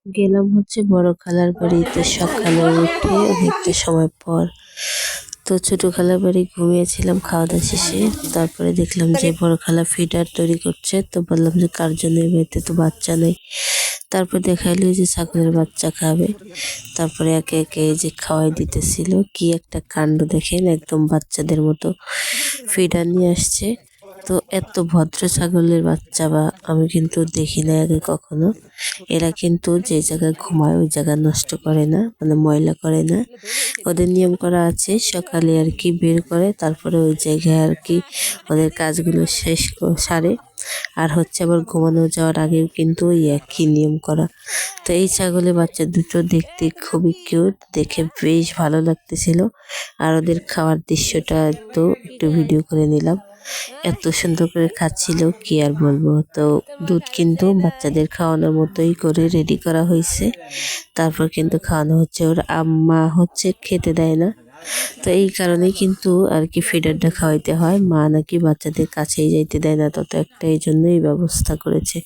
গেলাম হচ্ছে বড় খালার বাড়িতে সকালে উঠে অনেকটা সময় পর। তো ছোট খালার বাড়ি ঘুমিয়েছিলাম খাওয়া দাওয়া শেষে। তারপরে দেখলাম যে বড় খালা ফিডার তৈরি করছে, তো বললাম যে কার জন্য, এই বাড়িতে তো বাচ্চা নেই। তারপর দেখাইলো যে ছাগলের বাচ্চা খাবে। তারপরে একে একে এই যে খাওয়াই দিতেছিল, কি একটা কাণ্ড দেখেন, একদম বাচ্চাদের মতো ফিডার নিয়ে আসছে। তো এত ভদ্র ছাগলের বাচ্চা বা আমি কিন্তু দেখি না আগে কখনো। এরা কিন্তু যে জায়গায় ঘুমায় ওই জায়গা নষ্ট করে না, মানে ময়লা করে না। ওদের নিয়ম করা আছে সকালে আর কি বের করে, তারপরে ওই জায়গায় আর কি ওদের কাজগুলো শেষ সারে। আর হচ্ছে আবার ঘুমানো যাওয়ার আগেও কিন্তু ওই একই নিয়ম করা। তো এই ছাগলের বাচ্চা দুটো দেখতে খুবই কিউট, দেখে বেশ ভালো লাগতেছিল। আর ওদের খাওয়ার দৃশ্যটা তো একটু ভিডিও করে নিলাম। এত সুন্দর করে খাচ্ছিল কি আর বলবো। তো দুধ কিন্তু বাচ্চাদের খাওয়ানোর মতোই করে রেডি করা হয়েছে। তারপর কিন্তু খাওয়ানো হচ্ছে। ওর আম্মা হচ্ছে খেতে দেয় না, তো এই কারণেই কিন্তু আর কি ফিডারটা খাওয়াইতে হয়। মা নাকি বাচ্চাদের কাছেই যাইতে দেয় না তত একটা, এই জন্য এই ব্যবস্থা করেছে।